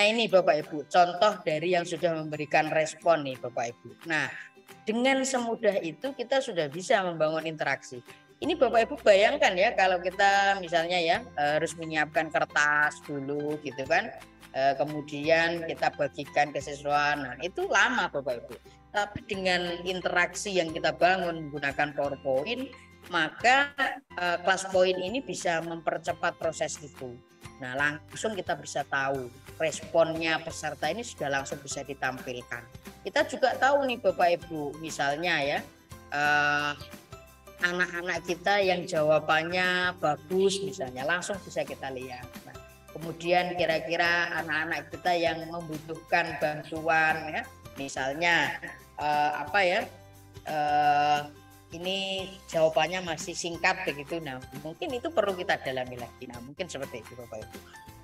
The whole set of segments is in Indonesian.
ini Bapak Ibu, contoh dari yang sudah memberikan respon nih Bapak Ibu. Nah, dengan semudah itu kita sudah bisa membangun interaksi. Ini Bapak Ibu bayangkan ya, kalau kita misalnya ya harus menyiapkan kertas dulu gitu kan, kemudian kita bagikan ke siswa. Nah, itu lama Bapak Ibu. Tapi dengan interaksi yang kita bangun menggunakan PowerPoint, maka kelas poin ini bisa mempercepat proses itu. Nah, langsung kita bisa tahu responnya peserta ini sudah langsung bisa ditampilkan. Kita juga tahu nih Bapak Ibu, misalnya ya anak-anak kita yang jawabannya bagus misalnya langsung bisa kita lihat. Nah, kemudian kira-kira anak-anak kita yang membutuhkan bantuan ya, misalnya apa ya, ini jawabannya masih singkat begitu. Nah, mungkin itu perlu kita dalami lagi. Nah, mungkin seperti itu Bapak Ibu.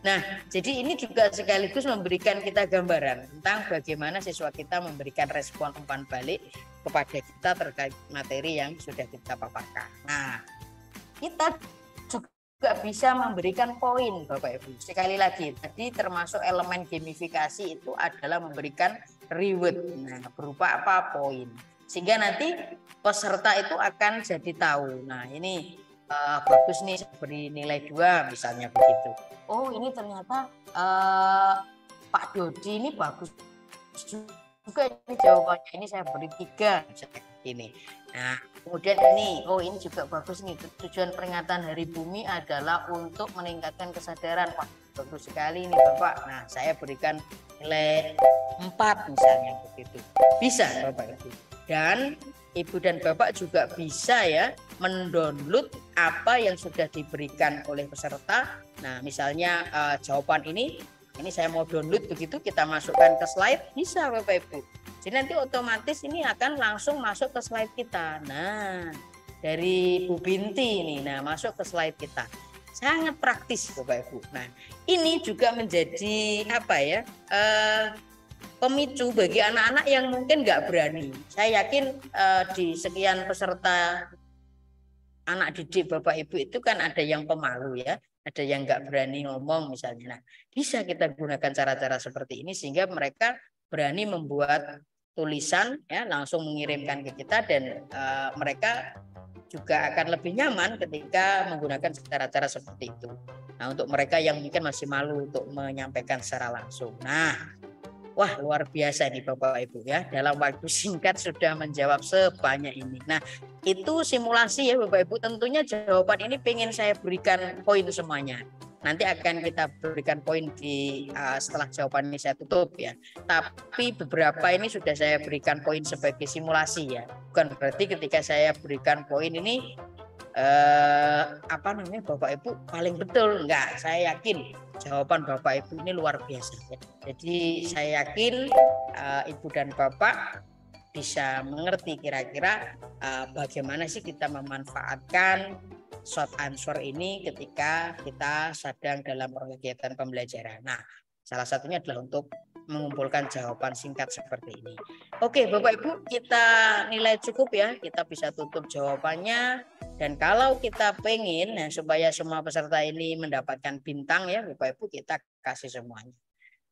Nah, jadi ini juga sekaligus memberikan kita gambaran tentang bagaimana siswa kita memberikan respon umpan balik kepada kita terkait materi yang sudah kita paparkan. Nah, kita juga bisa memberikan poin Bapak Ibu. Sekali lagi, tadi termasuk elemen gamifikasi itu adalah memberikan reward. Nah, berupa apa? Poin. Sehingga nanti peserta itu akan jadi tahu. Nah, ini bagus nih, saya beri nilai 2 misalnya begitu. Oh, ini ternyata Pak Dodi ini bagus juga ini jawabannya, ini saya beri 3 misalnya ini. Nah, kemudian ini, oh ini juga bagus nih, tujuan peringatan Hari Bumi adalah untuk meningkatkan kesadaran. Wah, bagus sekali ini Bapak. Nah, saya berikan nilai 4 misalnya begitu. Bisa Bapak Ibu. Dan Ibu dan Bapak juga bisa ya mendownload apa yang sudah diberikan oleh peserta. Nah, misalnya jawaban ini saya mau download begitu, kita masukkan ke slide, bisa Bapak Ibu. Jadi nanti otomatis ini akan langsung masuk ke slide kita. Nah, dari Bu Binti ini, nah masuk ke slide kita. Sangat praktis Bapak Ibu. Nah, ini juga menjadi apa ya? Pemicu bagi anak-anak yang mungkin nggak berani. Saya yakin di sekian peserta anak didik Bapak Ibu itu kan ada yang pemalu ya, ada yang nggak berani ngomong misalnya. Nah, bisa kita gunakan cara-cara seperti ini sehingga mereka berani membuat tulisan ya, langsung mengirimkan ke kita, dan mereka juga akan lebih nyaman ketika menggunakan cara-cara seperti itu. Nah, untuk mereka yang mungkin masih malu untuk menyampaikan secara langsung. Nah, wah, luar biasa nih Bapak Ibu ya, dalam waktu singkat sudah menjawab sebanyak ini. Nah, itu simulasi ya Bapak Ibu, tentunya jawaban ini pengen saya berikan poin semuanya. Nanti akan kita berikan poin di setelah jawaban ini saya tutup ya. Tapi beberapa ini sudah saya berikan poin sebagai simulasi ya. Bukan berarti ketika saya berikan poin ini apa namanya Bapak Ibu paling betul, enggak. Saya yakin jawaban Bapak Ibu ini luar biasa. Jadi saya yakin Ibu dan Bapak bisa mengerti kira-kira bagaimana sih kita memanfaatkan short answer ini ketika kita sedang dalam kegiatan pembelajaran. Nah, salah satunya adalah untuk mengumpulkan jawaban singkat seperti ini. Oke Bapak Ibu, kita nilai cukup ya, kita bisa tutup jawabannya. Dan kalau kita pengen supaya semua peserta ini mendapatkan bintang ya Bapak Ibu, kita kasih semuanya.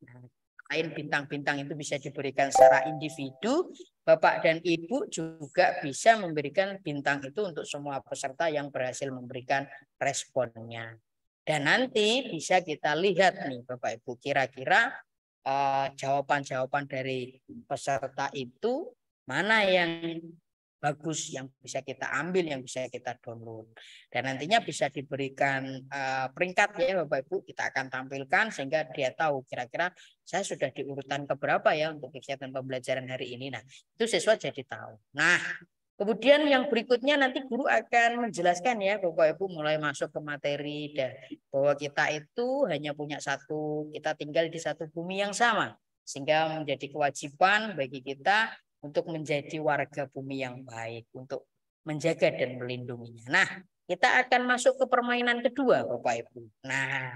Nah, lain bintang-bintang itu bisa diberikan secara individu, Bapak dan Ibu juga bisa memberikan bintang itu untuk semua peserta yang berhasil memberikan responnya. Dan nanti bisa kita lihat nih Bapak Ibu, kira-kira jawaban-jawaban dari peserta itu mana yang bagus, yang bisa kita ambil, yang bisa kita download. Dan nantinya bisa diberikan peringkat ya Bapak Ibu, kita akan tampilkan sehingga dia tahu kira-kira saya sudah di urutan keberapa ya untuk kegiatan pembelajaran hari ini. Nah, itu siswa jadi tahu. Nah, kemudian yang berikutnya nanti guru akan menjelaskan ya Bapak Ibu, mulai masuk ke materi bahwa kita itu hanya punya satu, kita tinggal di satu bumi yang sama. Sehingga menjadi kewajiban bagi kita untuk menjadi warga bumi yang baik, untuk menjaga dan melindunginya. Nah, kita akan masuk ke permainan kedua Bapak Ibu. Nah,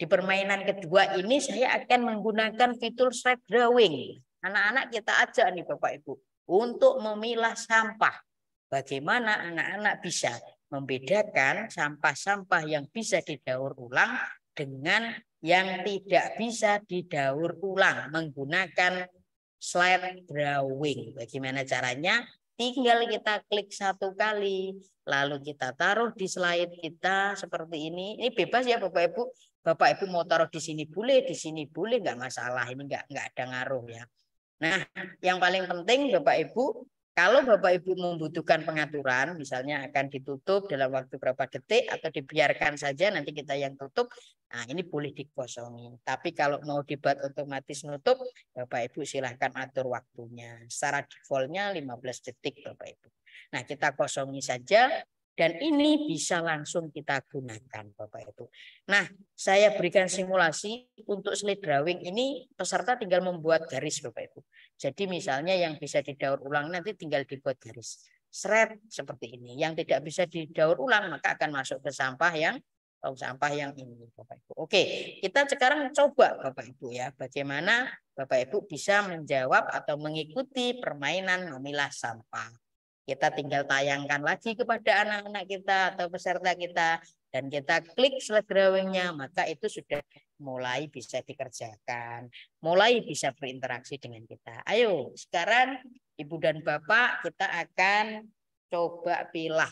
di permainan kedua ini saya akan menggunakan fitur slide drawing. Anak-anak kita ajak nih Bapak Ibu untuk memilah sampah. Bagaimana anak-anak bisa membedakan sampah-sampah yang bisa didaur ulang dengan yang tidak bisa didaur ulang menggunakan slide drawing. Bagaimana caranya? Tinggal kita klik satu kali, lalu kita taruh di slide kita seperti ini. Ini bebas ya Bapak Ibu. Bapak Ibu mau taruh di sini boleh, nggak masalah. Ini nggak ada ngaruh ya. Nah, yang paling penting Bapak Ibu, kalau Bapak Ibu membutuhkan pengaturan, misalnya akan ditutup dalam waktu berapa detik atau dibiarkan saja nanti kita yang tutup, nah ini boleh dikosongi. Tapi kalau mau dibuat otomatis nutup, Bapak Ibu silahkan atur waktunya. Secara defaultnya 15 detik Bapak Ibu. Nah, kita kosongi saja. Dan ini bisa langsung kita gunakan Bapak Ibu. Nah, saya berikan simulasi untuk slide drawing ini peserta tinggal membuat garis Bapak Ibu. Jadi misalnya yang bisa didaur ulang nanti tinggal dibuat garis. Seret seperti ini. Yang tidak bisa didaur ulang maka akan masuk ke sampah yang ini Bapak Ibu. Oke, kita sekarang coba Bapak Ibu ya. Bagaimana Bapak Ibu bisa menjawab atau mengikuti permainan memilah sampah. Kita tinggal tayangkan lagi kepada anak-anak kita atau peserta kita dan kita klik slide drawingnya, maka itu sudah mulai bisa dikerjakan, mulai bisa berinteraksi dengan kita. Ayo sekarang Ibu dan Bapak kita akan coba pilih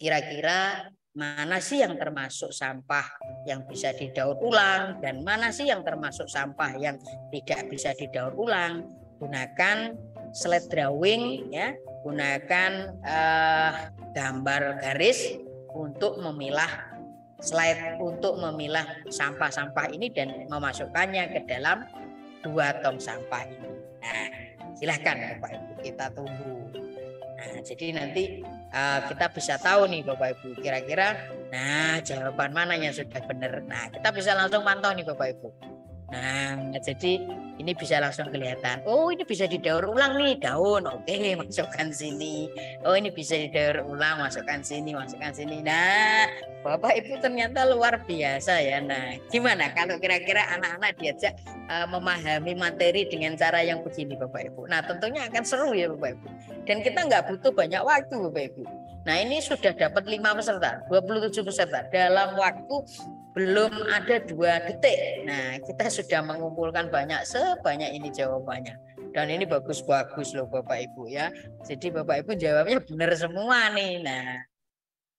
kira-kira mana sih yang termasuk sampah yang bisa didaur ulang dan mana sih yang termasuk sampah yang tidak bisa didaur ulang. Gunakan slide drawing ya, gunakan gambar garis untuk memilah slide, untuk memilah sampah-sampah ini dan memasukkannya ke dalam 2 tong sampah ini. Nah, silahkan Bapak Ibu, kita tunggu. Nah, jadi nanti kita bisa tahu nih Bapak Ibu kira-kira nah jawaban mana yang sudah benar. Nah, kita bisa langsung pantau nih Bapak Ibu. Nah, jadi ini bisa langsung kelihatan. Oh, ini bisa didaur ulang nih daun. Oke, masukkan sini. Oh, ini bisa didaur ulang, masukkan sini, masukkan sini. Nah, Bapak Ibu ternyata luar biasa ya. Nah, gimana kalau kira-kira anak-anak diajak memahami materi dengan cara yang begini Bapak Ibu. Nah, tentunya akan seru ya Bapak Ibu. Dan kita nggak butuh banyak waktu Bapak Ibu. Nah, ini sudah dapat 5 peserta, 27 peserta dalam waktu belum ada 2 detik. Nah, kita sudah mengumpulkan sebanyak ini jawabannya. Dan ini bagus-bagus loh Bapak Ibu ya. Jadi Bapak Ibu jawabnya benar semua nih. Nah,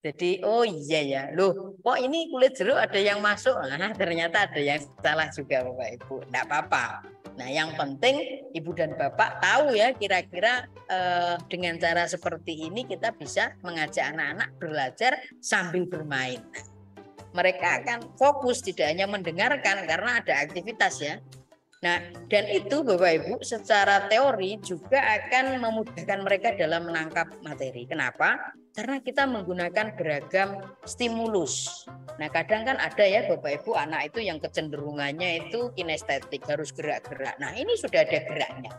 jadi oh iya ya. Loh, kok ini kulit jeruk ada yang masuk? Nah, ternyata ada yang salah juga Bapak Ibu. Enggak apa-apa. Nah, yang penting Ibu dan Bapak tahu ya kira-kira dengan cara seperti ini kita bisa mengajak anak-anak belajar sambil bermain. Mereka akan fokus tidak hanya mendengarkan karena ada aktivitas ya. Nah, dan itu Bapak Ibu secara teori juga akan memudahkan mereka dalam menangkap materi. Kenapa? Karena kita menggunakan beragam stimulus. Nah, kadang kan ada ya Bapak Ibu anak itu yang kecenderungannya itu kinestetik, harus gerak-gerak. Nah, ini sudah ada geraknya.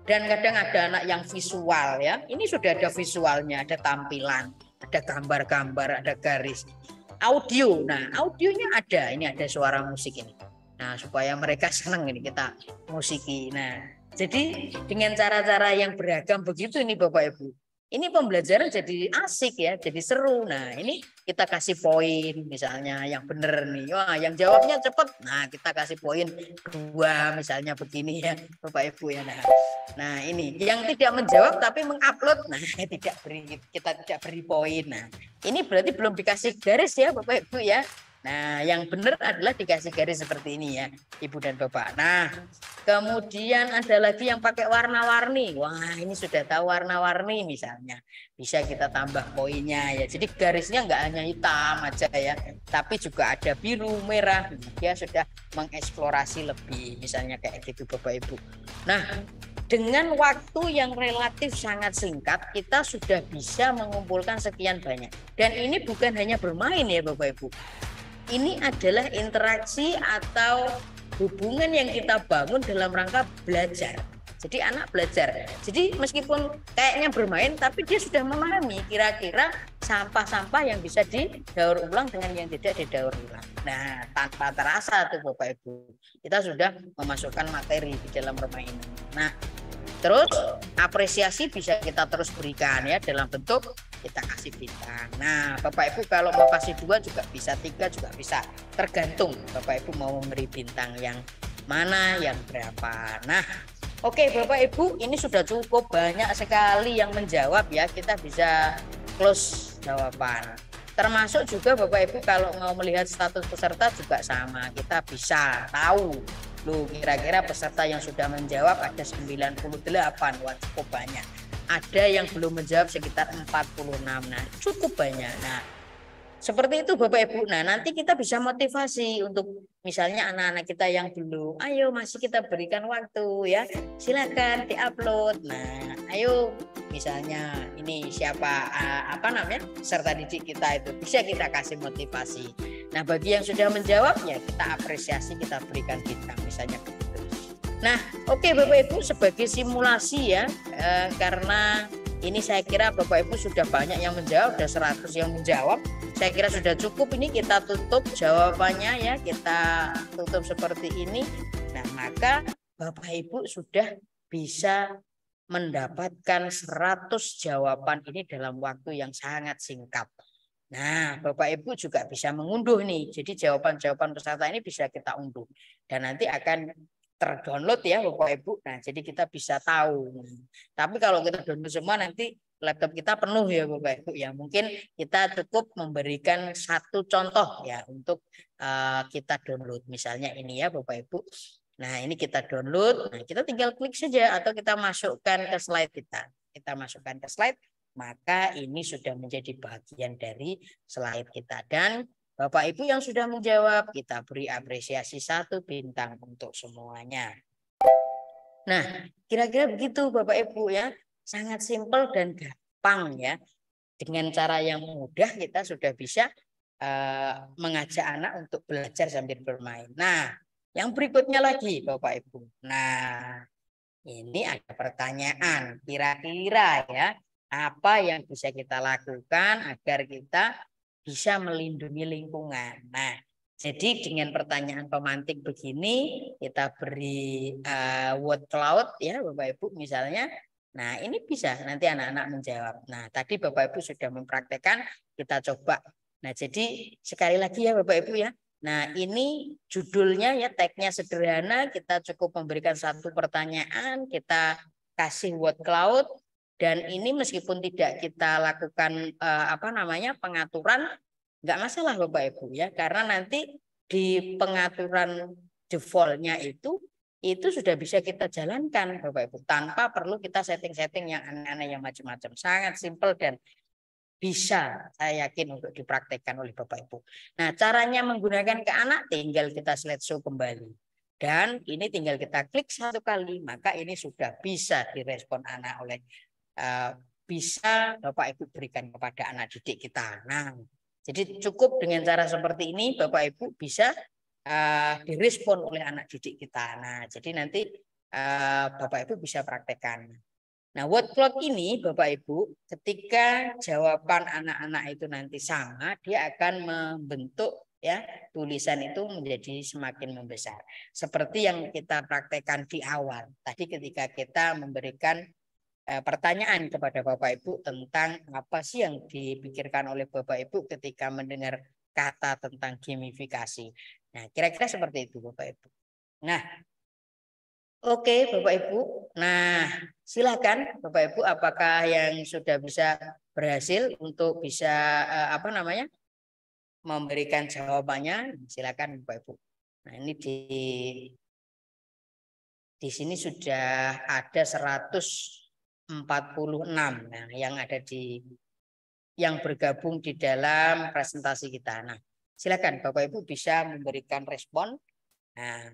Dan kadang ada anak yang visual ya. Ini sudah ada visualnya, ada tampilan, ada gambar-gambar, ada garis. Audio, nah audionya ada, ini ada suara musik ini. Nah, supaya mereka senang ini kita musiki. Nah, jadi dengan cara-cara yang beragam begitu ini Bapak Ibu. Ini pembelajaran jadi asik ya, jadi seru. Nah, ini kita kasih poin misalnya yang benar nih. Wah, yang jawabnya cepat. Nah, kita kasih poin 2 misalnya begini ya Bapak Ibu ya. Nah, ini yang tidak menjawab tapi mengupload. Nah, kita tidak beri poin. Nah, ini berarti belum dikasih garis ya Bapak Ibu ya. Nah, yang benar adalah dikasih garis seperti ini ya, Ibu dan Bapak. Nah, kemudian ada lagi yang pakai warna-warni. Wah, ini sudah tahu warna-warni misalnya. Bisa kita tambah poinnya ya. Jadi garisnya nggak hanya hitam aja ya, tapi juga ada biru, merah. Dia sudah mengeksplorasi lebih, misalnya kayak gitu Bapak Ibu. Nah, dengan waktu yang relatif sangat singkat, kita sudah bisa mengumpulkan sekian banyak. Dan ini bukan hanya bermain ya Bapak Ibu. Ini adalah interaksi atau hubungan yang kita bangun dalam rangka belajar. Jadi anak belajar. Jadi meskipun kayaknya bermain, tapi dia sudah memahami kira-kira sampah-sampah yang bisa didaur ulang dengan yang tidak didaur ulang. Nah, tanpa terasa tuh Bapak Ibu, kita sudah memasukkan materi di dalam permainan. Nah, terus apresiasi bisa kita terus berikan ya dalam bentuk kita kasih bintang. Nah, Bapak Ibu kalau mau kasih 2 juga bisa, 3 juga bisa. Tergantung Bapak Ibu mau memberi bintang yang mana, yang berapa. Nah, oke Bapak Ibu, ini sudah cukup banyak sekali yang menjawab ya. Kita bisa close jawaban. Termasuk juga Bapak Ibu kalau mau melihat status peserta juga sama. Kita bisa tahu loh kira-kira peserta yang sudah menjawab ada 98. Wah, cukup banyak. Ada yang belum menjawab sekitar 46. Nah, cukup banyak. Nah, seperti itu Bapak Ibu. Nah, nanti kita bisa motivasi untuk misalnya anak-anak kita yang belum, ayo masih kita berikan waktu ya. Silakan diupload. Nah, ayo misalnya ini siapa peserta didik kita itu bisa kita kasih motivasi. Nah, bagi yang sudah menjawabnya kita apresiasi, kita berikan bintang misalnya begitu. Nah, oke Bapak Ibu, sebagai simulasi ya, karena ini saya kira Bapak Ibu sudah banyak yang menjawab, sudah 100 yang menjawab. Saya kira sudah cukup, ini kita tutup jawabannya ya, kita tutup seperti ini. Nah, maka Bapak Ibu sudah bisa mendapatkan 100 jawaban ini dalam waktu yang sangat singkat. Nah, Bapak Ibu juga bisa mengunduh nih. Jadi jawaban-jawaban peserta ini bisa kita unduh. Dan nanti akan terdownload ya Bapak Ibu. Nah, jadi kita bisa tahu. Tapi kalau kita download semua nanti laptop kita penuh ya Bapak Ibu ya. Mungkin kita cukup memberikan satu contoh ya untuk kita download. Misalnya ini ya Bapak Ibu. Nah, ini kita download. Nah, kita tinggal klik saja atau kita masukkan ke slide kita. Kita masukkan ke slide, maka ini sudah menjadi bagian dari slide kita. Dan Bapak Ibu yang sudah menjawab, kita beri apresiasi 1 bintang untuk semuanya. Nah, kira-kira begitu Bapak Ibu ya. Sangat simpel dan gampang ya. Dengan cara yang mudah kita sudah bisa mengajak anak untuk belajar sambil bermain. Nah, yang berikutnya lagi Bapak Ibu. Nah, ini ada pertanyaan. Kira-kira ya, apa yang bisa kita lakukan agar kita bisa melindungi lingkungan. Nah, jadi dengan pertanyaan pemantik begini, kita beri word cloud ya Bapak Ibu misalnya. Nah, ini bisa nanti anak-anak menjawab. Nah, tadi Bapak Ibu sudah mempraktekkan, kita coba. Nah, jadi sekali lagi ya Bapak Ibu ya. Nah, ini judulnya ya, tagnya sederhana, kita cukup memberikan 1 pertanyaan, kita kasih word cloud. Dan ini meskipun tidak kita lakukan pengaturan, nggak masalah Bapak Ibu ya, karena nanti di pengaturan defaultnya itu sudah bisa kita jalankan Bapak Ibu tanpa perlu kita setting-setting yang aneh-aneh yang macam-macam. Sangat simpel dan bisa saya yakin untuk dipraktekkan oleh Bapak Ibu. Nah, caranya menggunakan ke anak tinggal kita slideshow kembali. Dan ini tinggal kita klik 1 kali, maka ini sudah bisa direspon anak oleh bisa Bapak Ibu berikan kepada anak didik kita. Nah, jadi cukup dengan cara seperti ini Bapak Ibu bisa direspon oleh anak didik kita. Nah, jadi nanti Bapak Ibu bisa praktekkan. Nah, word cloud ini Bapak Ibu, ketika jawaban anak-anak itu nanti sama, dia akan membentuk ya tulisan itu menjadi semakin membesar. Seperti yang kita praktekkan di awal. Tadi ketika kita memberikan pertanyaan kepada Bapak Ibu tentang apa sih yang dipikirkan oleh Bapak Ibu ketika mendengar kata tentang gamifikasi. Nah, kira-kira seperti itu Bapak Ibu. Nah, oke Bapak Ibu. Nah, silakan Bapak Ibu, apakah yang sudah bisa berhasil untuk bisa memberikan jawabannya? Silakan Bapak Ibu. Nah, ini di sini sudah ada 146. Nah, yang bergabung di dalam presentasi kita. Nah, silakan Bapak Ibu bisa memberikan respon. Nah,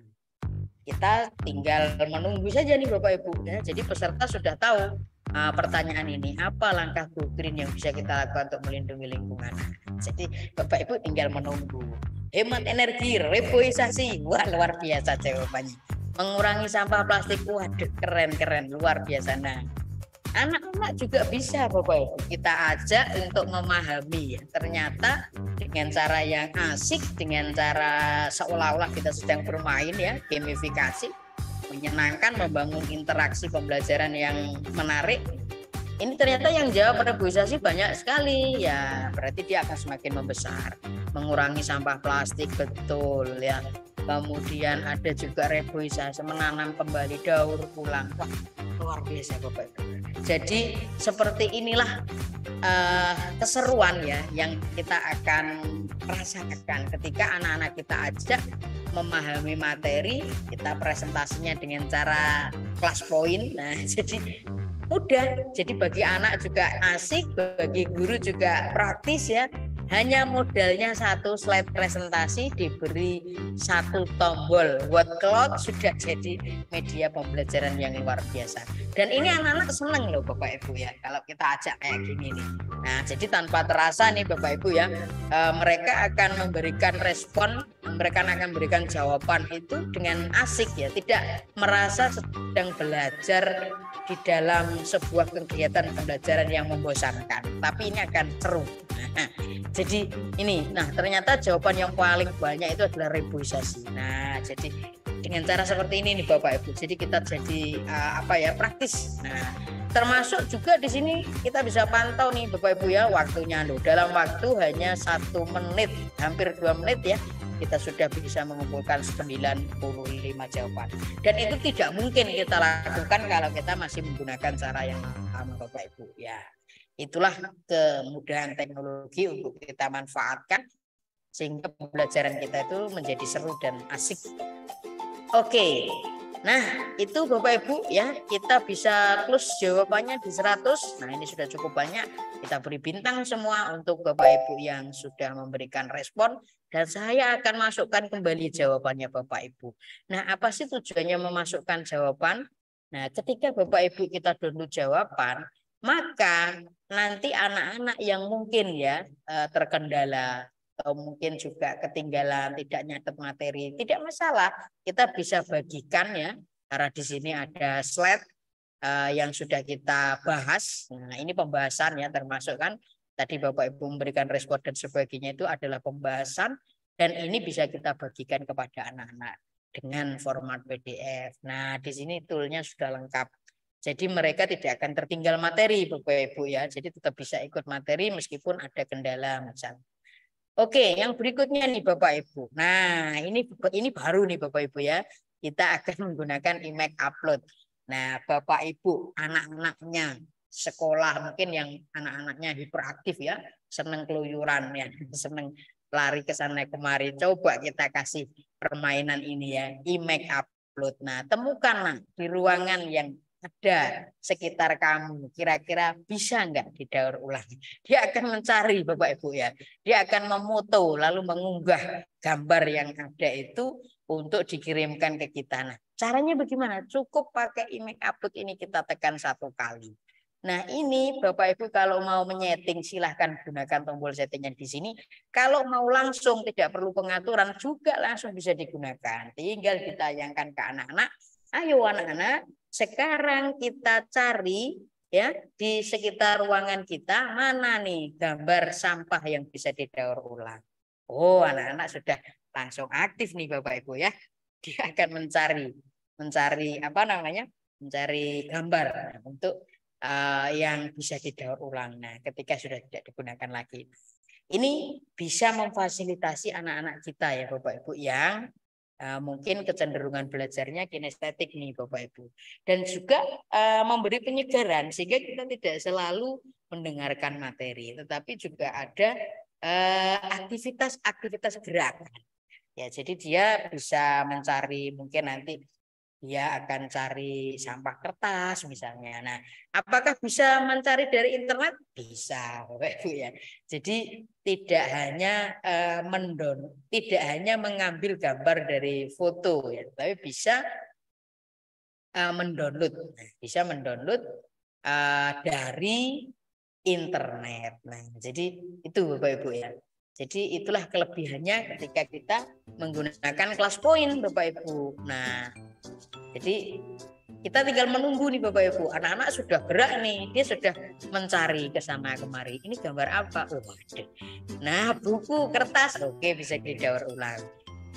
kita tinggal menunggu saja nih Bapak Ibu ya. Jadi peserta sudah tahu pertanyaan ini, apa langkah Go Green yang bisa kita lakukan untuk melindungi lingkungan. Jadi Bapak Ibu tinggal menunggu. Hemat energi, reboisasi. Wah, luar biasa jawabannya. Mengurangi sampah plastik. Waduh, keren luar biasa. Nah, anak-anak juga bisa Bapak Ibu kita ajak untuk memahami ya. Ternyata dengan cara yang asik, dengan cara seolah-olah kita sedang bermain ya, gamifikasi, menyenangkan, membangun interaksi pembelajaran yang menarik. ini ternyata yang jawab reboisasi banyak sekali, ya berarti dia akan semakin membesar, mengurangi sampah plastik, betul ya. Kemudian ada juga reboisasi, menanam kembali daur ulang. Wah, luar biasa Bapak Ibu. Jadi seperti inilah keseruan ya yang kita akan rasakan ketika anak-anak kita ajak memahami materi, kita presentasinya dengan cara kelas poin. Nah, jadi mudah. Jadi bagi anak juga asik, bagi guru juga praktis ya. Hanya modalnya satu slide presentasi, diberi satu tombol word cloud, sudah jadi media pembelajaran yang luar biasa. Dan ini anak-anak seneng loh Bapak Ibu ya, kalau kita ajak kayak gini nih. Nah, jadi tanpa terasa nih Bapak Ibu ya, mereka akan memberikan respon, mereka akan memberikan jawaban itu dengan asik ya, tidak merasa sedang belajar di dalam sebuah kegiatan pembelajaran yang membosankan, tapi ini akan seru. Nah, jadi ini, nah ternyata jawaban yang paling banyak itu adalah reboisasi. Nah, jadi dengan cara seperti ini nih Bapak Ibu, jadi kita jadi praktis. Nah, termasuk juga di sini kita bisa pantau nih Bapak Ibu ya waktunya loh. Dalam waktu hanya 1 menit, hampir 2 menit ya, kita sudah bisa mengumpulkan 95 jawaban. Dan itu tidak mungkin kita lakukan kalau kita masih menggunakan cara yang sama Bapak Ibu ya. Itulah kemudahan teknologi untuk kita manfaatkan sehingga pembelajaran kita itu menjadi seru dan asik. Oke. Nah, itu Bapak Ibu ya, kita bisa close jawabannya di 100. Nah, ini sudah cukup banyak. Kita beri bintang semua untuk Bapak Ibu yang sudah memberikan respon, dan saya akan masukkan kembali jawabannya Bapak Ibu. Nah, apa sih tujuannya memasukkan jawaban? Nah, ketika Bapak Ibu kita download jawaban, maka nanti anak-anak yang mungkin ya terkendala atau mungkin juga ketinggalan, tidak nyatet materi, tidak masalah, kita bisa bagikan ya, karena di sini ada slide yang sudah kita bahas. Nah, ini pembahasan ya, termasuk kan tadi Bapak Ibu memberikan respon dan sebagainya, itu adalah pembahasan, dan ini bisa kita bagikan kepada anak-anak dengan format PDF. Nah, di sini toolnya sudah lengkap. Jadi mereka tidak akan tertinggal materi Bapak Ibu ya. Jadi tetap bisa ikut materi meskipun ada kendala misalnya. Oke, yang berikutnya nih Bapak Ibu. Nah, ini baru nih Bapak Ibu ya. Kita akan menggunakan Image Upload. Nah, Bapak Ibu, anak-anaknya sekolah mungkin yang anak-anaknya hiperaktif ya, seneng keluyuran ya, seneng lari ke sana kemari. Coba kita kasih permainan ini ya, Image Upload. Nah, temukanlah di ruangan yang ada sekitar kamu, kira-kira bisa nggak didaur ulang? Dia akan mencari Bapak Ibu ya, dia akan memoto lalu mengunggah gambar yang ada itu untuk dikirimkan ke kita. Nah, caranya bagaimana? Cukup pakai Image Upload ini, kita tekan 1 kali. Nah, ini Bapak Ibu kalau mau menyeting silahkan gunakan tombol settingnya di sini. Kalau mau langsung tidak perlu pengaturan juga langsung bisa digunakan. Tinggal ditayangkan ke anak-anak. Ayo anak-anak, sekarang kita cari ya di sekitar ruangan kita mana nih gambar sampah yang bisa didaur ulang. Oh, anak-anak sudah langsung aktif nih Bapak Ibu ya. Dia akan mencari mencari gambar untuk yang bisa didaur ulang. Nah, ketika sudah tidak digunakan lagi. Ini bisa memfasilitasi anak-anak kita ya Bapak Ibu yang mungkin kecenderungan belajarnya kinestetik nih Bapak Ibu, dan juga memberi penyegaran sehingga kita tidak selalu mendengarkan materi, tetapi juga ada aktivitas gerakan ya. Jadi dia bisa mencari, mungkin nanti dia akan cari sampah kertas misalnya. Nah, apakah bisa mencari dari internet? Bisa, Bapak Ibu ya. Jadi tidak hanya tidak hanya mengambil gambar dari foto ya, tapi bisa mendownload. Bisa mendownload dari internet. Nah, jadi itu Bapak Ibu ya. Jadi itulah kelebihannya ketika kita menggunakan kelas poin Bapak Ibu. Nah, jadi kita tinggal menunggu nih Bapak Ibu. Anak-anak sudah gerak nih, dia sudah mencari ke sana kemari. Ini gambar apa? Oh, waduh. Nah, buku, kertas, oke, bisa didaur ulang.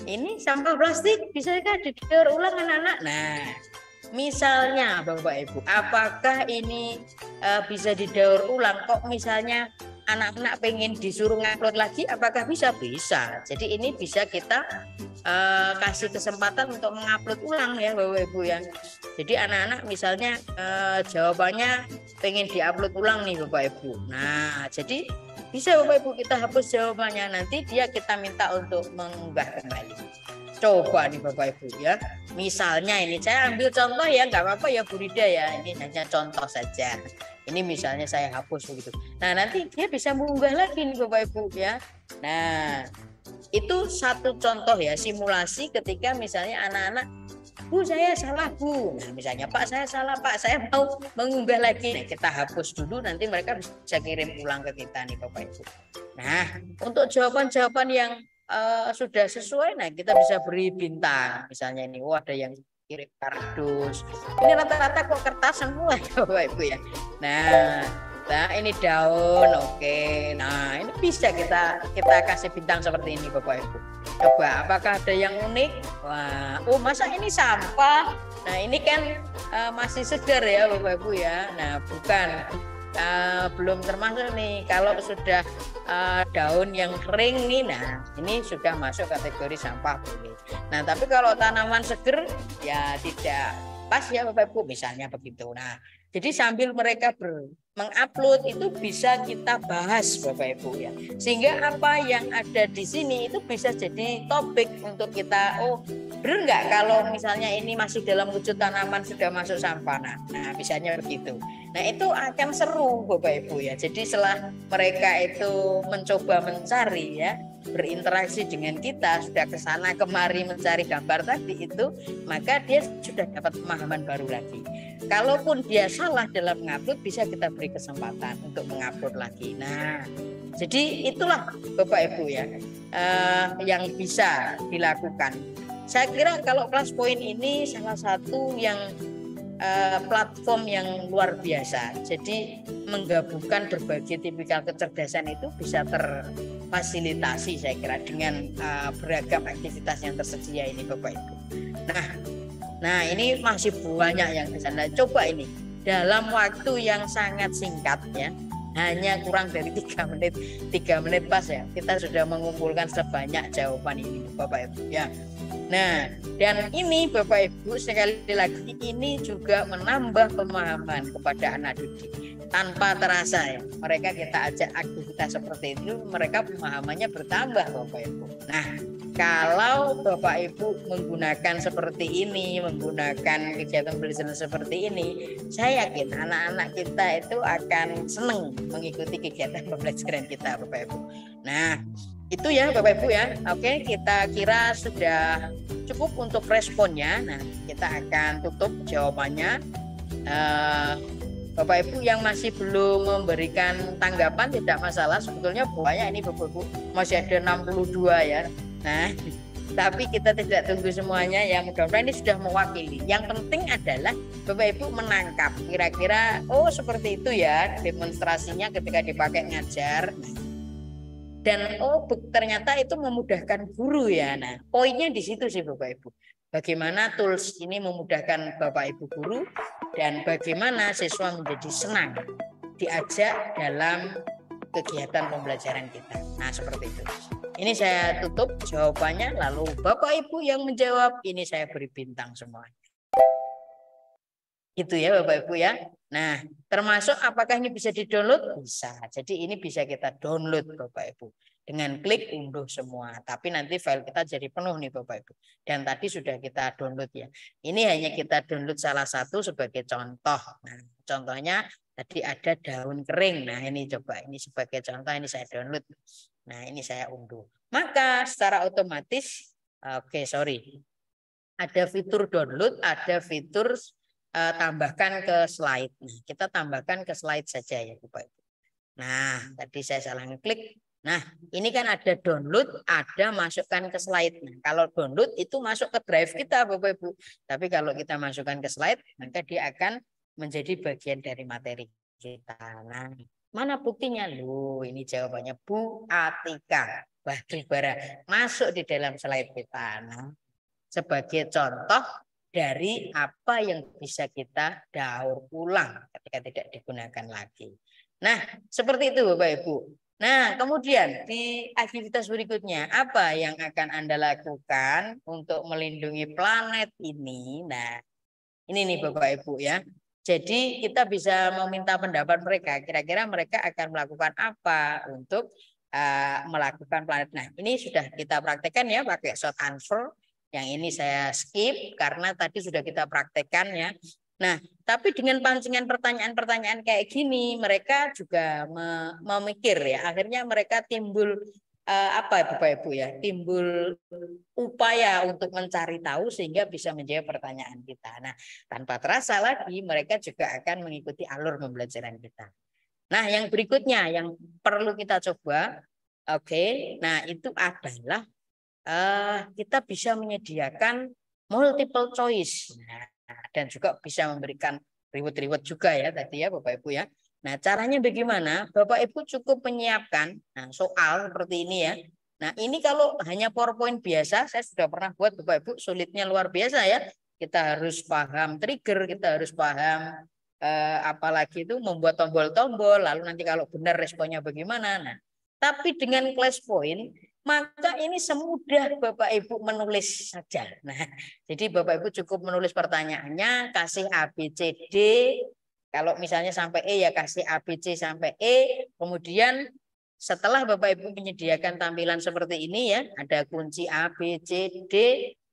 Ini sampah plastik, bisakah didaur ulang anak-anak? Nah, Misalnya Bapak Ibu, apakah ini bisa didaur ulang? Kok misalnya anak-anak pengen disuruh ngupload lagi, apakah bisa? Bisa. Jadi ini bisa kita kasih kesempatan untuk mengupload ulang ya Bapak Ibu ya. Jadi anak-anak misalnya jawabannya pengen diupload ulang nih Bapak Ibu. Nah, jadi bisa Bapak Ibu kita hapus jawabannya, nanti dia kita minta untuk mengunggah kembali. Coba nih Bapak Ibu ya. Misalnya ini saya ambil contoh ya, nggak apa-apa ya Bu Rida ya. Ini hanya contoh saja. Ini misalnya saya hapus begitu. Nah, nanti dia bisa mengunggah lagi nih Bapak Ibu ya. Nah, itu satu contoh ya, simulasi ketika misalnya anak-anak, Bu saya salah Bu. Nah misalnya Pak saya salah Pak, saya mau mengunggah lagi. Nah, kita hapus dulu, nanti mereka bisa kirim ulang ke kita nih Bapak Ibu. Nah untuk jawaban-jawaban yang sudah sesuai, nah kita bisa beri bintang. Misalnya ini, ada yang kirim kardus. Ini rata-rata kok kertas semua ya Bapak Ibu ya. Nah ini daun, oke. Nah ini bisa kita kasih bintang seperti ini Bapak Ibu. Coba apakah ada yang unik? Wah, masa ini sampah? Nah ini kan masih segar ya Bapak Ibu ya. Nah bukan, belum termasuk nih kalau sudah daun yang kering nih. Nah ini sudah masuk kategori sampah boleh. Nah tapi kalau tanaman segar ya tidak pas ya Bapak Ibu, misalnya begitu. Nah jadi sambil mereka mengupload itu bisa kita bahas Bapak Ibu ya, sehingga apa yang ada di sini itu bisa jadi topik untuk kita. Oh benar nggak kalau misalnya ini masih dalam wujud tanaman sudah masuk sampah. Nah misalnya begitu. Nah itu akan seru Bapak Ibu ya. Jadi setelah mereka itu mencoba mencari ya, berinteraksi dengan kita, sudah ke sana kemari mencari gambar tadi itu, maka dia sudah dapat pemahaman baru lagi. Kalaupun dia salah dalam mengupload, bisa kita beri kesempatan untuk mengupload lagi. Nah, jadi itulah Bapak Ibu ya, yang bisa dilakukan. Saya kira kalau Kelas Poin ini salah satu yang platform yang luar biasa. Jadi menggabungkan berbagai tipikal kecerdasan itu bisa terfasilitasi saya kira dengan beragam aktivitas yang tersedia ini Bapak Ibu. Nah ini masih banyak yang bisa. Nah, coba ini dalam waktu yang sangat singkat ya, hanya kurang dari 3 menit pas ya, kita sudah mengumpulkan sebanyak jawaban ini Bapak Ibu ya. Nah dan ini Bapak Ibu sekali lagi ini juga menambah pemahaman kepada anak didik tanpa terasa ya. Mereka kita ajak aktivitas seperti itu, mereka pemahamannya bertambah Bapak Ibu. Nah kalau Bapak Ibu menggunakan seperti ini, menggunakan kegiatan belajar seperti ini, saya yakin anak-anak kita itu akan senang mengikuti kegiatan pembelajaran kita Bapak Ibu. Nah itu ya Bapak Ibu ya. Oke, kita kira sudah cukup untuk responnya. Nah kita akan tutup jawabannya. Bapak Ibu yang masih belum memberikan tanggapan tidak masalah, sebetulnya banyak ini Bapak Ibu, masih ada 62 ya. Nah tapi kita tidak tunggu semuanya ya, mudah-mudahan ini sudah mewakili. Yang penting adalah Bapak Ibu menangkap kira-kira seperti itu ya demonstrasinya ketika dipakai ngajar. Dan ternyata itu memudahkan guru ya. Nah poinnya di situ sih Bapak Ibu, bagaimana tools ini memudahkan Bapak Ibu guru dan bagaimana siswa menjadi senang diajak dalam kegiatan pembelajaran kita. Nah seperti itu. Ini saya tutup jawabannya, lalu Bapak Ibu yang menjawab ini saya beri bintang semua. Itu ya Bapak Ibu ya. Nah termasuk apakah ini bisa di-download? Bisa. Jadi ini bisa kita download Bapak Ibu dengan klik unduh semua. Tapi nanti file kita jadi penuh nih Bapak Ibu. Dan tadi sudah kita download ya. Ini hanya kita download salah satu sebagai contoh. Nah contohnya tadi ada daun kering. Nah ini coba, ini sebagai contoh, ini saya download. Nah ini saya unduh. Maka secara otomatis, ada fitur download, ada fitur tambahkan ke slide. Nah, kita tambahkan ke slide saja ya Bapak Ibu. Nah tadi saya salah ngeklik. Nah ini kan ada download, ada masukkan ke slide. Nah, kalau download itu masuk ke drive kita Bapak Ibu. Tapi kalau kita masukkan ke slide, maka dia akan menjadi bagian dari materi kita. Nah mana buktinya? Ini jawabannya Bu Atika Bahdribara masuk di dalam slide kita. Nah, sebagai contoh dari apa yang bisa kita daur ulang ketika tidak digunakan lagi. Nah, seperti itu Bapak Ibu. Nah, kemudian di aktivitas berikutnya, apa yang akan Anda lakukan untuk melindungi planet ini? Nah, ini nih Bapak Ibu ya. Jadi kita bisa meminta pendapat mereka. Kira-kira mereka akan melakukan apa untuk melakukan planet. Nah, ini sudah kita praktekkan ya pakai short answer. Yang ini saya skip karena tadi sudah kita praktekkan ya. Nah, tapi dengan pancingan pertanyaan-pertanyaan kayak gini, mereka juga memikir ya. Akhirnya mereka timbul apa Bapak Ibu ya, timbul upaya untuk mencari tahu sehingga bisa menjawab pertanyaan kita. Nah, tanpa terasa lagi mereka juga akan mengikuti alur pembelajaran kita. Nah, yang berikutnya yang perlu kita coba, nah itu adalah kita bisa menyediakan multiple choice. Nah, dan juga bisa memberikan reward juga ya tadi ya Bapak Ibu ya. Nah, caranya bagaimana? Bapak Ibu cukup menyiapkan soal seperti ini ya. Nah, ini kalau hanya PowerPoint biasa, saya sudah pernah buat Bapak Ibu, sulitnya luar biasa ya. Kita harus paham trigger, kita harus paham apalagi itu membuat tombol-tombol, lalu nanti kalau benar responnya bagaimana. Nah, tapi dengan flashpoint, maka ini semudah Bapak Ibu menulis saja. Nah, jadi Bapak Ibu cukup menulis pertanyaannya, kasih A, B, C, D. Kalau misalnya sampai E ya kasih A, B, C sampai E. Kemudian setelah Bapak Ibu menyediakan tampilan seperti ini ya, ada kunci A, B, C, D.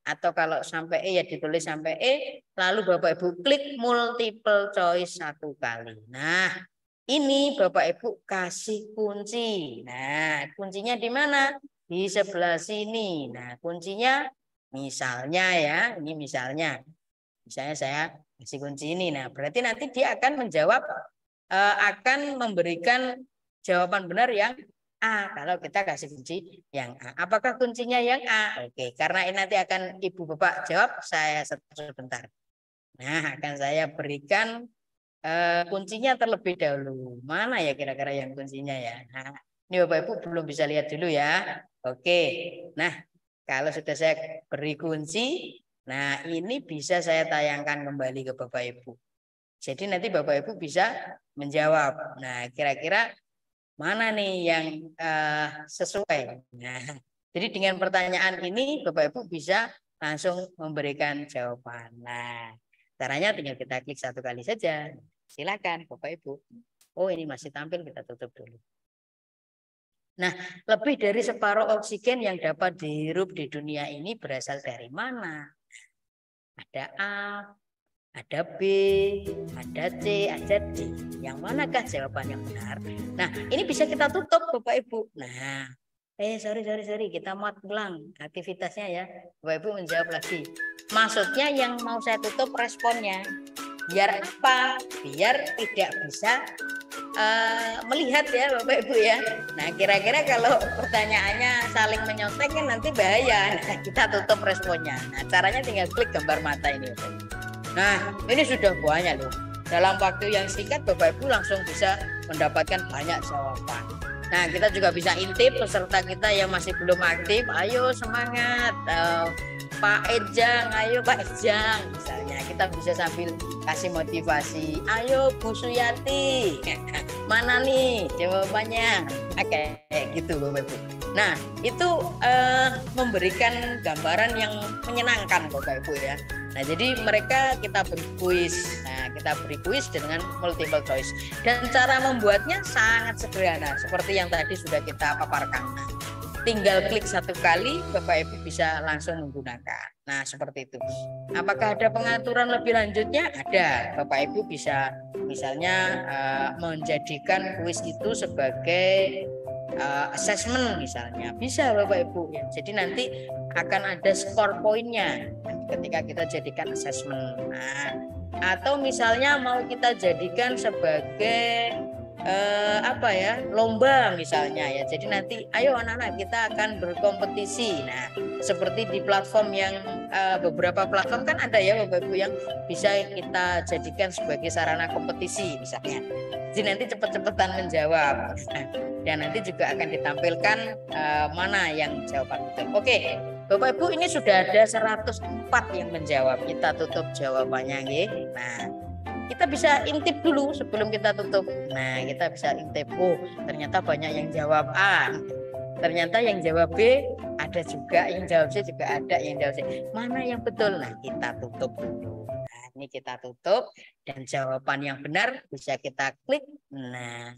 Atau kalau sampai E ya ditulis sampai E. Lalu Bapak Ibu klik multiple choice 1 kali. Nah, ini Bapak Ibu kasih kunci. Nah, kuncinya di mana? Di sebelah sini. Nah, kuncinya misalnya ya, ini misalnya saya kasih kunci ini. Nah, berarti nanti dia akan menjawab, akan memberikan jawaban benar yang A. Kalau kita kasih kunci yang A. Apakah kuncinya yang A? Oke, karena ini nanti akan Ibu Bapak jawab, saya sebentar. Nah, akan saya berikan kuncinya terlebih dahulu. Mana ya kira-kira yang kuncinya ya? Nah, ini Bapak Ibu belum bisa lihat dulu ya. Oke. Nah, kalau sudah saya beri kunci, nah ini bisa saya tayangkan kembali ke Bapak Ibu. Jadi nanti Bapak Ibu bisa menjawab. Nah, kira-kira mana nih yang sesuai? Nah, jadi dengan pertanyaan ini Bapak Ibu bisa langsung memberikan jawaban. Nah, caranya tinggal kita klik 1 kali saja. Silakan Bapak Ibu. Oh, ini masih tampil, kita tutup dulu. Nah, lebih dari separuh oksigen yang dapat dihirup di dunia ini berasal dari mana? Ada A, ada B, ada C, ada D. Yang manakah jawaban yang benar? Nah, ini bisa kita tutup Bapak Ibu. Nah, sorry, kita muat ulang aktivitasnya ya. Bapak Ibu menjawab lagi. Maksudnya yang mau saya tutup responnya. Biar apa? Biar tidak bisa melihat ya Bapak Ibu ya. Nah, kira-kira kalau pertanyaannya saling menyontek kan nanti bahaya. Nah, kita tutup responnya. Nah, caranya tinggal klik gambar mata ini Bapak Ibu. Nah, ini sudah banyak loh. Dalam waktu yang singkat Bapak Ibu langsung bisa mendapatkan banyak jawaban. Nah, kita juga bisa intip peserta kita yang masih belum aktif. Ayo semangat. Pak Ejang, ayo Pak Ejang. Misalnya kita bisa sambil kasih motivasi. Ayo Bu Suyati. Mana nih jawabannya? Kayak gitu Bapak Ibu. Nah, itu memberikan gambaran yang menyenangkan Bapak Ibu ya. Nah, jadi mereka kita beri kuis. Nah, kita beri kuis dengan multiple choice. Dan cara membuatnya sangat sederhana seperti yang tadi sudah kita paparkan. Nah, tinggal klik 1 kali, Bapak Ibu bisa langsung menggunakan. Nah, seperti itu. Apakah ada pengaturan lebih lanjutnya? Ada. Bapak Ibu bisa misalnya menjadikan kuis itu sebagai assessment misalnya. Bisa Bapak Ibu. Ya. Jadi nanti akan ada skor poinnya ketika kita jadikan assessment. Nah, atau misalnya mau kita jadikan sebagai lomba misalnya ya. Jadi nanti ayo anak-anak kita akan berkompetisi. Nah, seperti di platform yang beberapa platform kan ada ya Bapak Ibu yang bisa kita jadikan sebagai sarana kompetisi misalnya. Jadi nanti cepet-cepetan menjawab. Dan nanti juga akan ditampilkan mana yang jawaban betul. Oke. Bapak Ibu, ini sudah ada 104 yang menjawab. Kita tutup jawabannya nggih. Nah, kita bisa intip dulu sebelum kita tutup. Nah, kita bisa intip. Oh, ternyata banyak yang jawab A. Ternyata yang jawab B ada juga, yang jawab C juga ada, yang jawab C. Mana yang betul? Nah, kita tutup dulu. Nah, ini kita tutup dan jawaban yang benar bisa kita klik. Nah,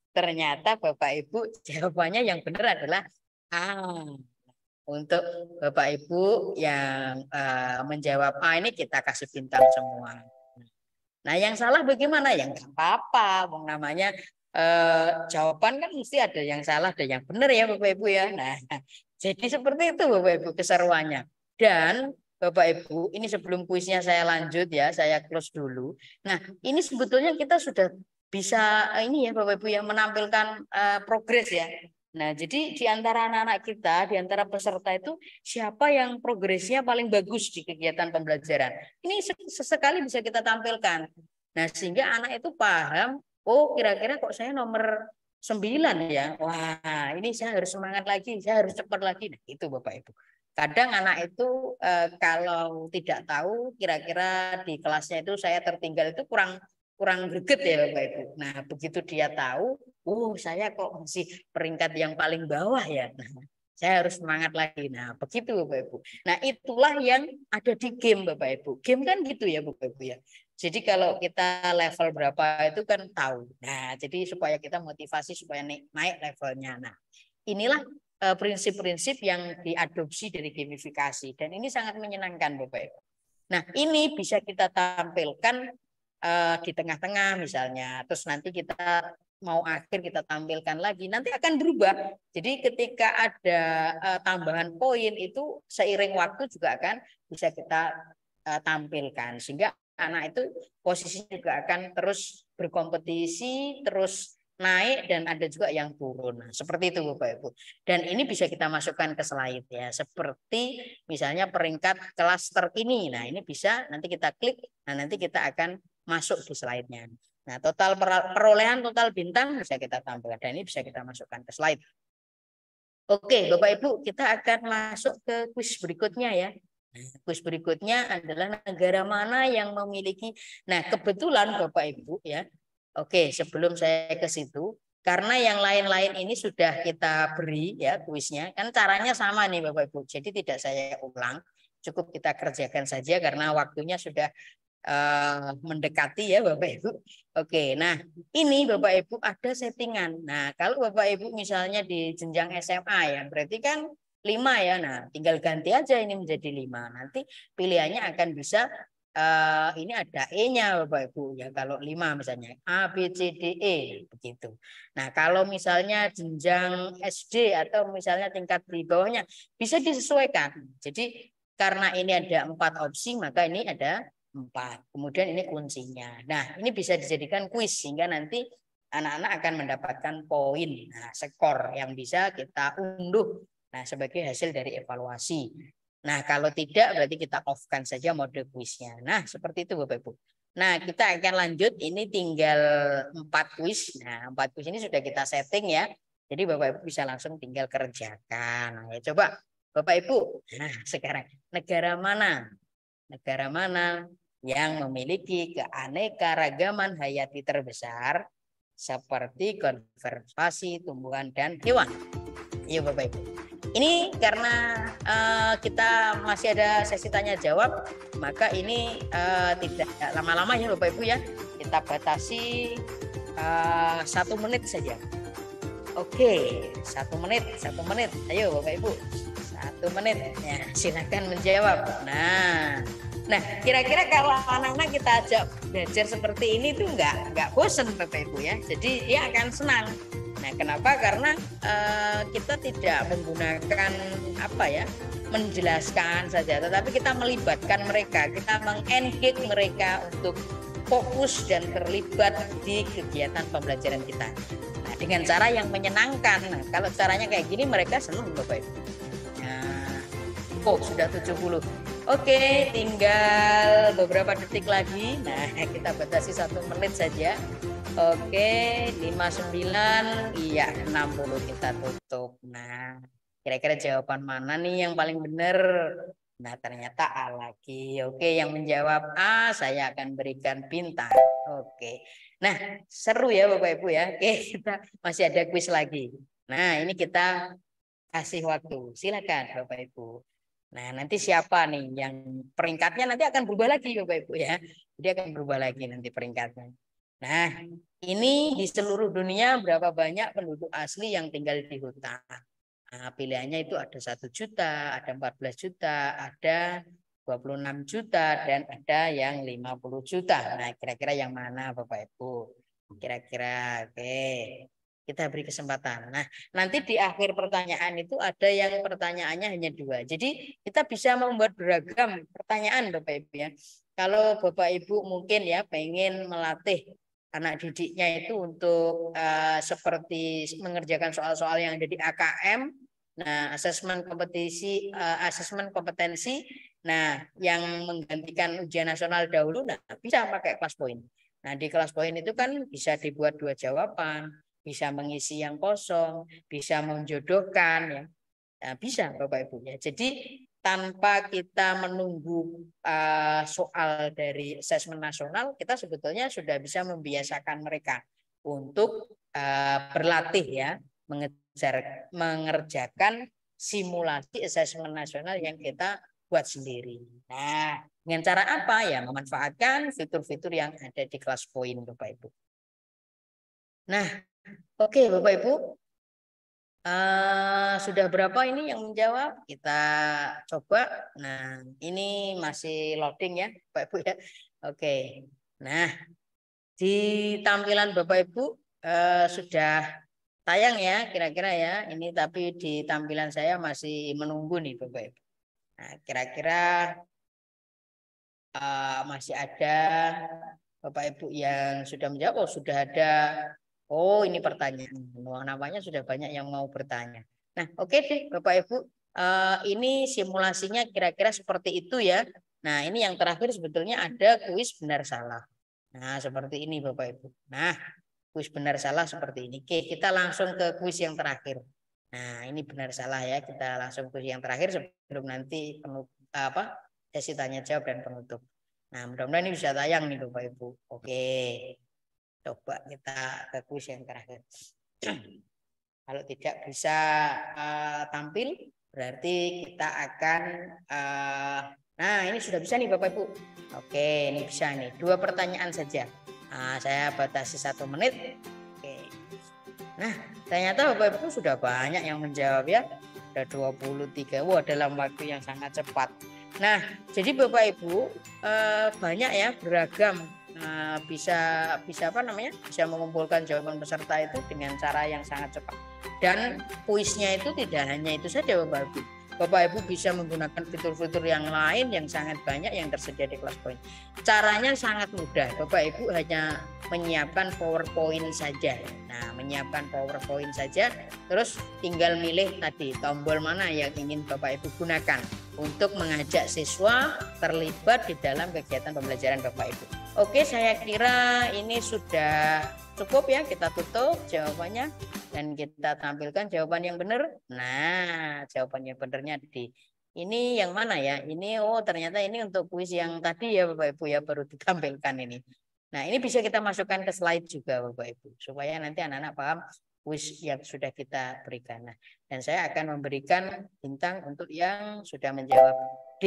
ternyata Bapak Ibu jawabannya yang benar adalah A. Untuk Bapak Ibu yang menjawab A ini kita kasih bintang semua. Nah, yang salah bagaimana? Ya nggak apa-apa. Namanya jawaban kan mesti ada yang salah, ada yang benar ya Bapak Ibu ya. Nah, jadi seperti itu Bapak Ibu keseruannya. Dan Bapak Ibu, ini sebelum kuisnya saya lanjut ya, saya close dulu. Nah, ini sebetulnya kita sudah bisa ini ya Bapak Ibu yang menampilkan progres ya. Nah, jadi di antara anak-anak kita, di antara peserta itu siapa yang progresnya paling bagus di kegiatan pembelajaran. Ini sesekali bisa kita tampilkan. Nah, sehingga anak itu paham, oh kira-kira kok saya nomor 9 ya. Wah, ini saya harus semangat lagi, saya harus cepat lagi. Nah, itu Bapak Ibu. Kadang anak itu kalau tidak tahu kira-kira di kelasnya itu saya tertinggal itu kurang greget ya Bapak Ibu. Nah, begitu dia tahu, saya kok masih peringkat yang paling bawah ya. Nah, saya harus semangat lagi. Nah, begitu Bapak Ibu. Nah, itulah yang ada di game Bapak Ibu. Game kan gitu ya Bapak Ibu ya. Jadi kalau kita level berapa itu kan tahu. Nah, jadi supaya kita motivasi supaya naik levelnya. Nah, inilah prinsip-prinsip yang diadopsi dari gamifikasi dan ini sangat menyenangkan Bapak Ibu. Nah, ini bisa kita tampilkan di tengah-tengah misalnya, terus nanti kita mau akhir kita tampilkan lagi, nanti akan berubah. Jadi ketika ada tambahan poin itu seiring waktu juga akan bisa kita tampilkan, sehingga anak itu posisinya juga akan terus berkompetisi, terus naik dan ada juga yang turun. Nah, seperti itu Bapak Ibu. Dan ini bisa kita masukkan ke slide ya. Seperti misalnya peringkat kelas terkini. Nah, ini bisa nanti kita klik. Nah, nanti kita akan masuk di slide-nya. Nah, total perolehan total bintang bisa kita tampilkan dan ini bisa kita masukkan ke slide. Oke, Bapak Ibu, kita akan masuk ke kuis berikutnya ya. Nah, kuis berikutnya adalah negara mana yang memiliki. Nah, kebetulan Bapak Ibu ya. Oke, sebelum saya ke situ, karena yang lain-lain ini sudah kita beri ya kuisnya, kan caranya sama nih Bapak Ibu. Jadi tidak saya ulang, cukup kita kerjakan saja karena waktunya sudah mendekati ya Bapak Ibu. Oke, nah ini Bapak Ibu ada settingan. Nah, kalau Bapak Ibu misalnya di jenjang SMA ya, berarti kan 5 ya. Nah, tinggal ganti aja ini menjadi 5. Nanti pilihannya akan bisa ini ada E-nya Bapak Ibu ya, kalau 5 misalnya A, B, C, D, E begitu. Nah, kalau misalnya jenjang SD atau misalnya tingkat di bawahnya bisa disesuaikan. Jadi karena ini ada 4 opsi, maka ini ada 4. Kemudian ini kuncinya. Nah, ini bisa dijadikan kuis sehingga nanti anak-anak akan mendapatkan poin, nah, skor yang bisa kita unduh. Nah, sebagai hasil dari evaluasi. Nah, kalau tidak berarti kita off-kan saja mode kuisnya. Nah, seperti itu Bapak Ibu. Nah, kita akan lanjut. Ini tinggal 4 kuis. Nah, 4 kuis ini sudah kita setting ya. Jadi Bapak Ibu bisa langsung tinggal kerjakan. Nah, ya coba Bapak Ibu. Nah, sekarang negara mana? Negara mana yang memiliki keanekaragaman hayati terbesar seperti konservasi tumbuhan dan hewan? Iya Bapak Ibu. Ini karena kita masih ada sesi tanya jawab, maka ini tidak lama-lama ya Bapak Ibu ya. Kita batasi 1 menit saja. Oke, 1 menit. Ayo Bapak Ibu, 1 menit. Ya, silakan menjawab. Nah, kira-kira kalau anak-anak kita ajak belajar seperti ini tuh nggak bosan Bapak Ibu ya. Jadi dia akan senang. Nah, kenapa? Karena kita tidak menggunakan menjelaskan saja, tetapi kita melibatkan mereka, kita meng-engage mereka untuk fokus dan terlibat di kegiatan pembelajaran kita. Nah, dengan cara yang menyenangkan. Nah, kalau caranya kayak gini mereka senang Bapak Ibu. Nah, sudah 70. Oke, tinggal beberapa detik lagi. Nah, kita batasi 1 menit saja. Oke, 59, iya 60 kita tutup. Nah, Kira-kira jawaban mana nih yang paling benar? Nah, ternyata A lagi. Oke, yang menjawab A saya akan berikan bintang. Oke. Nah, seru ya Bapak Ibu ya. Oke, kita masih ada kuis lagi. Nah, ini kita kasih waktu. Silakan Bapak Ibu. Nah, nanti siapa nih yang peringkatnya nanti akan berubah lagi Bapak Ibu ya. Dia akan berubah lagi nanti peringkatnya. Nah, ini di seluruh dunia berapa banyak penduduk asli yang tinggal di hutan? Nah, pilihannya itu ada 1 juta, ada 14 juta, ada 26 juta, dan ada yang 50 juta. Nah, kira-kira yang mana Bapak Ibu? Kira-kira, oke. Kita beri kesempatan. Nah, nanti di akhir pertanyaan itu ada yang pertanyaannya hanya 2. Jadi kita bisa membuat beragam pertanyaan Bapak Ibu ya. Kalau Bapak Ibu mungkin ya pengen melatih anak didiknya itu untuk seperti mengerjakan soal-soal yang ada di AKM, nah asesmen kompetisi, asesmen kompetensi, nah yang menggantikan ujian nasional dahulu, nah bisa pakai kelas poin. Nah di kelas poin itu kan bisa dibuat 2 jawaban, bisa mengisi yang kosong, bisa menjodohkan ya. Nah, bisa Bapak Ibu ya. Jadi tanpa kita menunggu soal dari asesmen nasional, kita sebetulnya sudah bisa membiasakan mereka untuk berlatih ya, mengerjakan simulasi asesmen nasional yang kita buat sendiri. Nah, dengan cara apa ya? Memanfaatkan fitur-fitur yang ada di kelas poin Bapak Ibu. Nah, oke Bapak Ibu. Sudah berapa ini yang menjawab? Kita coba. Nah, ini masih loading ya, Bapak Ibu ya. Oke. Nah, di tampilan Bapak Ibu sudah tayang ya, kira-kira ya. Ini tapi di tampilan saya masih menunggu nih, Bapak Ibu. Nah, kira-kira masih ada Bapak Ibu yang sudah menjawab. Oh, sudah ada. Oh, ini pertanyaan. Namanya sudah banyak yang mau bertanya. Nah, oke deh Bapak Ibu. Ini simulasinya kira-kira seperti itu ya. Nah, ini yang terakhir sebetulnya ada kuis benar salah. Nah, seperti ini Bapak Ibu. Nah, kuis benar salah seperti ini. Oke, kita langsung ke kuis yang terakhir. Nah, ini benar salah ya. Kita langsung kuis yang terakhir sebelum nanti apa sesi tanya jawab dan penutup. Nah, mudah-mudahan ini bisa tayang nih Bapak Ibu. Oke. Coba kita ke kuis yang terakhir. Kalau tidak bisa tampil, berarti kita akan nah, ini sudah bisa nih Bapak Ibu. Oke, ini bisa nih. 2 pertanyaan saja. Nah, saya batasi 1 menit. Oke. Nah, ternyata Bapak Ibu sudah banyak yang menjawab ya. Ada 23. Wah, dalam waktu yang sangat cepat. Nah, jadi Bapak Ibu banyak ya, beragam, bisa apa namanya, bisa mengumpulkan jawaban peserta itu dengan cara yang sangat cepat. Dan kuisnya itu tidak hanya itu saja Bapak Ibu. Bapak Ibu bisa menggunakan fitur-fitur yang lain yang sangat banyak yang tersedia di kelas poin. Caranya sangat mudah. Bapak Ibu hanya menyiapkan PowerPoint saja. Nah, menyiapkan PowerPoint saja, terus tinggal milih tadi tombol mana yang ingin Bapak Ibu gunakan untuk mengajak siswa terlibat di dalam kegiatan pembelajaran Bapak Ibu. Oke, saya kira ini sudah cukup ya, kita tutup jawabannya dan kita tampilkan jawaban yang benar. Nah, jawaban yang benernya di ini yang mana ya? Ini oh ternyata ini untuk kuis yang tadi ya Bapak Ibu ya, baru ditampilkan ini. Nah, ini bisa kita masukkan ke slide juga Bapak Ibu supaya nanti anak-anak paham kuis yang sudah kita berikan. Nah, dan saya akan memberikan bintang untuk yang sudah menjawab D.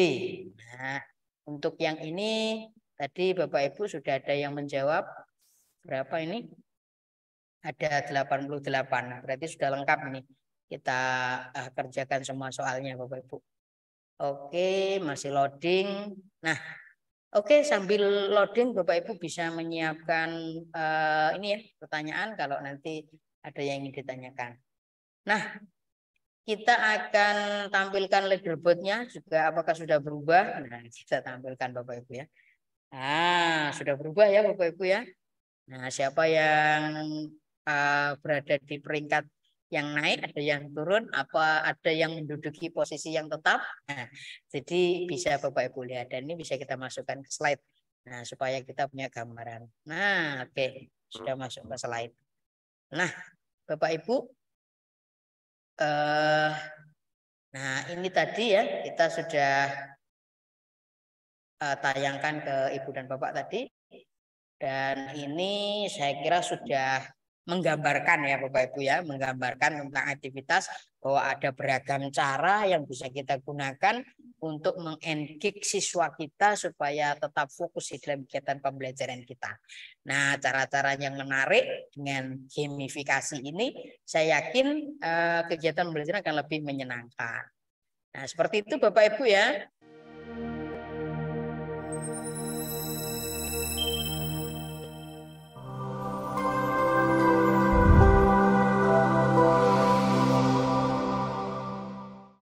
Nah, untuk yang ini tadi Bapak Ibu sudah ada yang menjawab berapa ini? Ada 88. Berarti sudah lengkap ini. Kita kerjakan semua soalnya Bapak Ibu. Oke, masih loading. Nah, oke, sambil loading Bapak Ibu bisa menyiapkan ini ya pertanyaan kalau nanti ada yang ingin ditanyakan. Nah, kita akan tampilkan leaderboardnya juga apakah sudah berubah. Nah, kita tampilkan Bapak Ibu ya. Nah, sudah berubah ya Bapak Ibu ya. Nah, siapa yang berada di peringkat yang naik, ada yang turun, apa ada yang menduduki posisi yang tetap. Nah, jadi bisa Bapak Ibu lihat dan ini bisa kita masukkan ke slide. Nah, supaya kita punya gambaran. Nah, oke, sudah masuk ke slide. Nah, Bapak Ibu Nah, ini tadi ya kita sudah tayangkan ke Ibu dan Bapak tadi. Dan ini saya kira sudah menggambarkan ya Bapak Ibu ya, menggambarkan tentang aktivitas bahwa ada beragam cara yang bisa kita gunakan untuk meng-engage siswa kita supaya tetap fokus di dalam kegiatan pembelajaran kita. Nah, cara-cara yang menarik dengan gamifikasi ini, saya yakin kegiatan pembelajaran akan lebih menyenangkan. Nah, seperti itu Bapak Ibu ya.